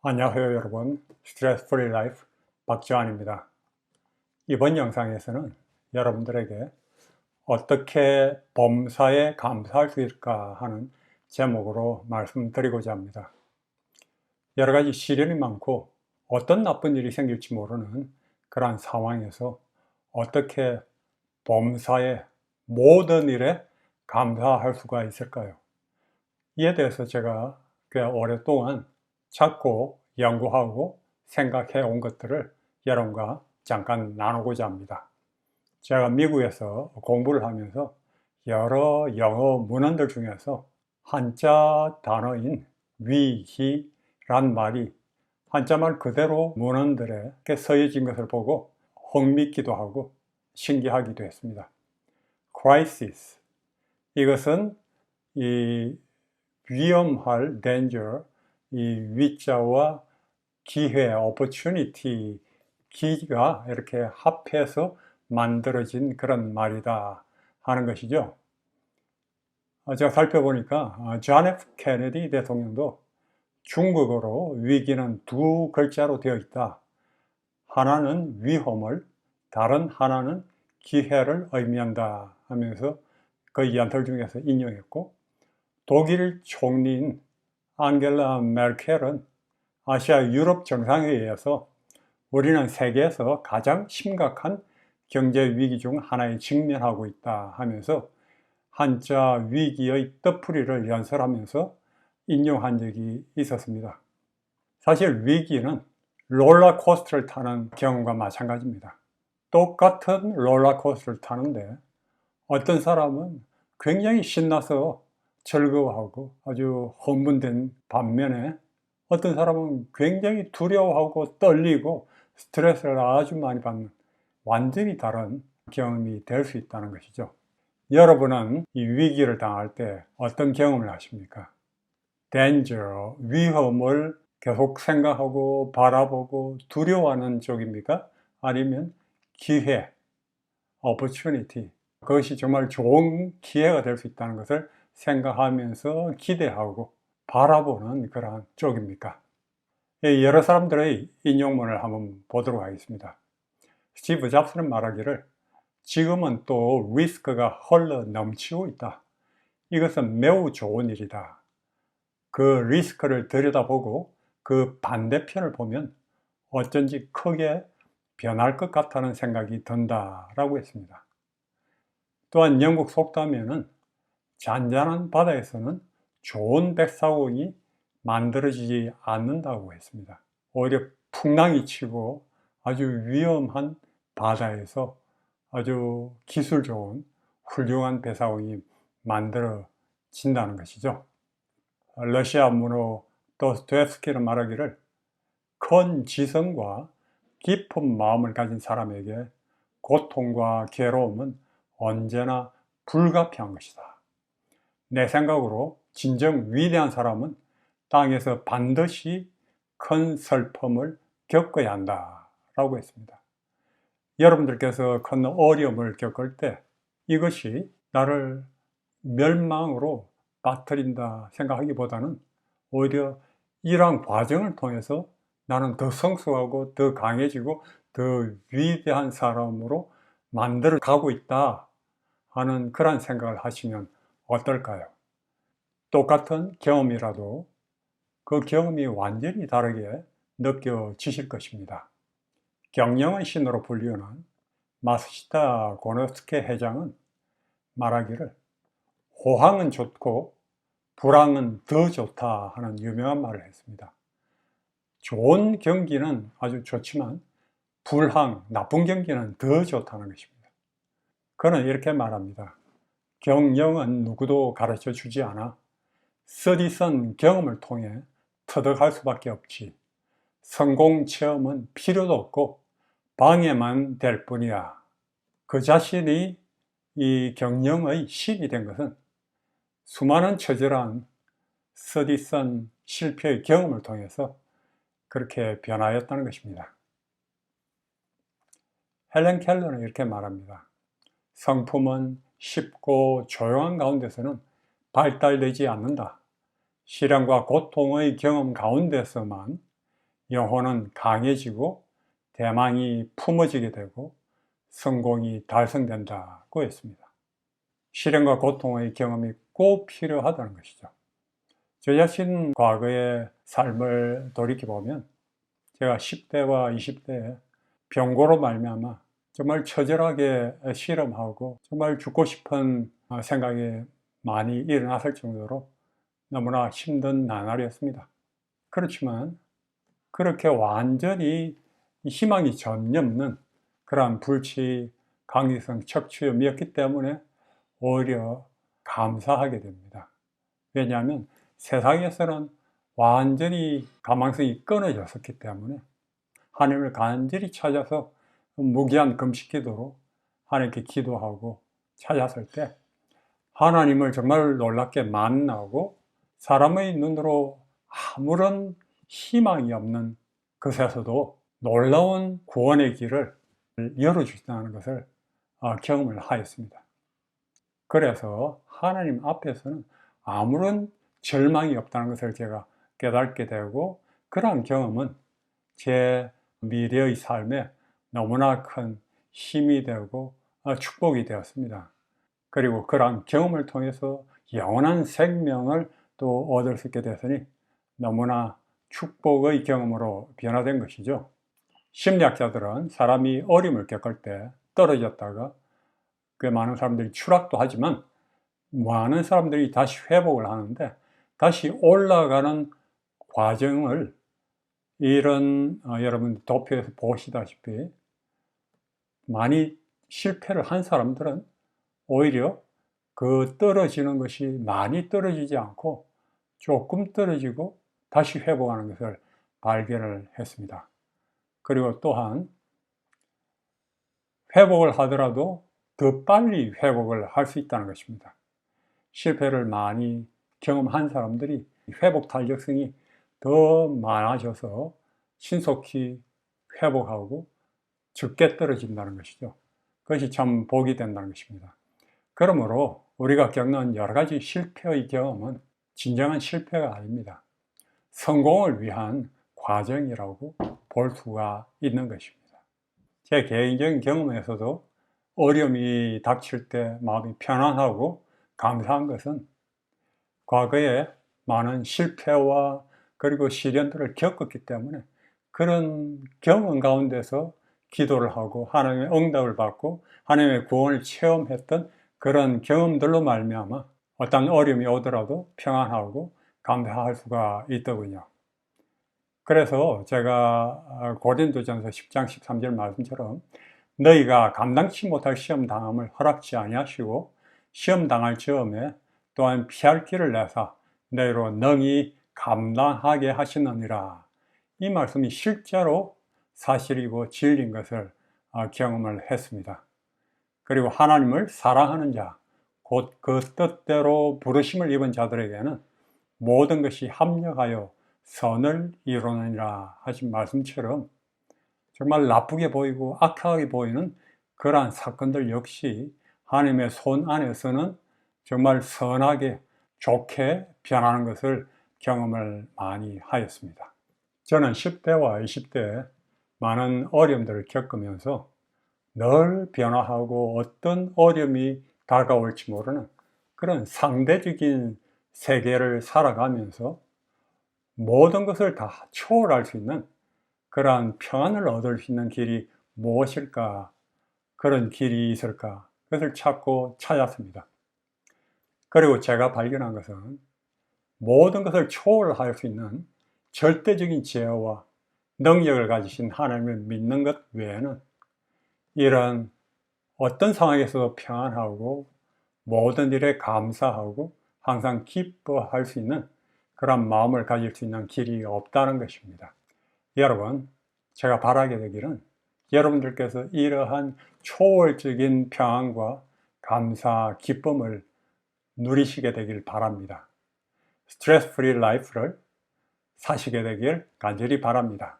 안녕하세요 여러분. 스트레스 프리 라이프 박지환입니다. 이번 영상에서는 여러분들에게 어떻게 범사에 감사할 수 있을까 하는 제목으로 말씀드리고자 합니다. 여러 가지 시련이 많고 어떤 나쁜 일이 생길지 모르는 그러한 상황에서 어떻게 범사에 모든 일에 감사할 수가 있을까요? 이에 대해서 제가 꽤 오랫동안 찾고 연구하고 생각해 온 것들을 여러분과 잠깐 나누고자 합니다. 제가 미국에서 공부를 하면서 여러 영어 문헌들 중에서 한자 단어인 위기란 말이 한자말 그대로 문헌들에 써여진 것을 보고 흥미있기도 하고 신기하기도 했습니다. crisis, 이것은 이 위험할 danger, 이 위자와 기회, opportunity, 기가 이렇게 합해서 만들어진 그런 말이다 하는 것이죠. 제가 살펴보니까 존 F 케네디 대통령도 중국어로 위기는 두 글자로 되어 있다. 하나는 위험을, 다른 하나는 기회를 의미한다 하면서 그 연설 중에서 인용했고, 독일 총리인 앙겔라 메르켈은 아시아 유럽 정상회의에서 우리는 세계에서 가장 심각한 경제 위기 중 하나에 직면하고 있다 하면서 한자 위기의 뜻풀이를 연설하면서 인용한 적이 있었습니다. 사실 위기는 롤러코스터를 타는 경험과 마찬가지입니다. 똑같은 롤러코스터를 타는데 어떤 사람은 굉장히 신나서 즐거워하고 아주 흥분된 반면에 어떤 사람은 굉장히 두려워하고 떨리고 스트레스를 아주 많이 받는 완전히 다른 경험이 될 수 있다는 것이죠. 여러분은 이 위기를 당할 때 어떤 경험을 하십니까? danger, 위험을 계속 생각하고 바라보고 두려워하는 쪽입니까? 아니면 기회, opportunity, 그것이 정말 좋은 기회가 될 수 있다는 것을 생각하면서 기대하고 바라보는 그러한 쪽입니까? 여러 사람들의 인용문을 한번 보도록 하겠습니다. 스티브 잡스는 말하기를 지금은 또 리스크가 흘러 넘치고 있다. 이것은 매우 좋은 일이다. 그 리스크를 들여다보고 그 반대편을 보면 어쩐지 크게 변할 것 같다는 생각이 든다라고 했습니다. 또한 영국 속담에는 잔잔한 바다에서는 좋은 백사공이 만들어지지 않는다고 했습니다. 오히려 풍랑이 치고 아주 위험한 바다에서 아주 기술 좋은 훌륭한 배사공이 만들어진다는 것이죠. 러시아 문호 도스토옙스키는 말하기를 큰 지성과 깊은 마음을 가진 사람에게 고통과 괴로움은 언제나 불가피한 것이다. 내 생각으로 진정 위대한 사람은 땅에서 반드시 큰 슬픔을 겪어야 한다 라고 했습니다. 여러분들께서 큰 어려움을 겪을 때 이것이 나를 멸망으로 빠뜨린다 생각하기보다는 오히려 이러한 과정을 통해서 나는 더 성숙하고 더 강해지고 더 위대한 사람으로 만들어 가고 있다 하는 그런 생각을 하시면 어떨까요? 똑같은 경험이라도 그 경험이 완전히 다르게 느껴지실 것입니다. 경영의 신으로 불리우는 마스시타 고노스케 회장은 말하기를 호황은 좋고 불황은 더 좋다 하는 유명한 말을 했습니다. 좋은 경기는 아주 좋지만 불황, 나쁜 경기는 더 좋다는 것입니다. 그는 이렇게 말합니다. 경영은 누구도 가르쳐 주지 않아 쓰디쓴 경험을 통해 터득할 수밖에 없지. 성공 체험은 필요도 없고 방해만 될 뿐이야. 그 자신이 이 경영의 신이 된 것은 수많은 처절한 쓰디쓴 실패의 경험을 통해서 그렇게 변화했다는 것입니다. 헬렌 켈러는 이렇게 말합니다. 성품은 쉽고 조용한 가운데서는 발달되지 않는다. 시련과 고통의 경험 가운데서만 영혼은 강해지고 대망이 품어지게 되고 성공이 달성된다고 했습니다. 시련과 고통의 경험이 꼭 필요하다는 것이죠. 저 자신 과거의 삶을 돌이켜보면 제가 10대와 20대에 병고로 말미암아 정말 처절하게 실험하고 정말 죽고 싶은 생각이 많이 일어났을 정도로 너무나 힘든 나날이었습니다. 그렇지만 그렇게 완전히 희망이 전혀 없는 그러한 불치, 강기성, 척추염이었기 때문에 오히려 감사하게 됩니다. 왜냐하면 세상에서는 완전히 가망성이 끊어졌었기 때문에 하나님을 간절히 찾아서 무기한 금식 기도로 하나님께 기도하고 찾았을 때 하나님을 정말 놀랍게 만나고 사람의 눈으로 아무런 희망이 없는 것에서도 놀라운 구원의 길을 열어주신다는 것을 경험을 하였습니다. 그래서 하나님 앞에서는 아무런 절망이 없다는 것을 제가 깨닫게 되고 그러한 경험은 제 미래의 삶에 너무나 큰 힘이 되고 축복이 되었습니다. 그리고 그러한 경험을 통해서 영원한 생명을 또 얻을 수 있게 되었으니 너무나 축복의 경험으로 변화된 것이죠. 심리학자들은 사람이 어려움을 겪을 때 떨어졌다가 꽤 많은 사람들이 추락도 하지만 많은 사람들이 다시 회복을 하는데 다시 올라가는 과정을 이런 여러분 도표에서 보시다시피 많이 실패를 한 사람들은 오히려 그 떨어지는 것이 많이 떨어지지 않고 조금 떨어지고 다시 회복하는 것을 발견을 했습니다. 그리고 또한 회복을 하더라도 더 빨리 회복을 할 수 있다는 것입니다. 실패를 많이 경험한 사람들이 회복 탄력성이 더 많아져서 신속히 회복하고 적게 떨어진다는 것이죠. 그것이 참 복이 된다는 것입니다. 그러므로 우리가 겪는 여러 가지 실패의 경험은 진정한 실패가 아닙니다. 성공을 위한 과정이라고 볼 수가 있는 것입니다. 제 개인적인 경험에서도 어려움이 닥칠 때 마음이 편안하고 감사한 것은 과거에 많은 실패와 그리고 시련들을 겪었기 때문에 그런 경험 가운데서 기도를 하고 하나님의 응답을 받고 하나님의 구원을 체험했던 그런 경험들로 말미암아 어떤 어려움이 오더라도 평안하고 감사할 수가 있더군요. 그래서 제가 고린도전서 10장 13절 말씀처럼 너희가 감당치 못할 시험 당함을 허락지 아니하시고 시험 당할 즈음에 또한 피할 길을 내사 너희로 능히 감당하게 하시느니라. 이 말씀이 실제로 사실이고 진리인 것을 경험을 했습니다. 그리고 하나님을 사랑하는 자, 곧 그 뜻대로 부르심을 입은 자들에게는 모든 것이 합력하여 선을 이루느니라 하신 말씀처럼 정말 나쁘게 보이고 악하게 보이는 그러한 사건들 역시 하나님의 손 안에서는 정말 선하게 좋게 변하는 것을 경험을 많이 하였습니다. 저는 10대와 20대에 많은 어려움들을 겪으면서 늘 변화하고 어떤 어려움이 다가올지 모르는 그런 상대적인 세계를 살아가면서 모든 것을 다 초월할 수 있는 그러한 평안을 얻을 수 있는 길이 무엇일까? 그런 길이 있을까? 그것을 찾고 찾았습니다. 그리고 제가 발견한 것은 모든 것을 초월할 수 있는 절대적인 지혜와 능력을 가지신 하나님을 믿는 것 외에는 이런 어떤 상황에서도 평안하고 모든 일에 감사하고 항상 기뻐할 수 있는 그런 마음을 가질 수 있는 길이 없다는 것입니다. 여러분, 제가 바라게 되기는 여러분들께서 이러한 초월적인 평안과 감사, 기쁨을 누리시게 되길 바랍니다. 스트레스 프리 라이프를 사시게 되길 간절히 바랍니다.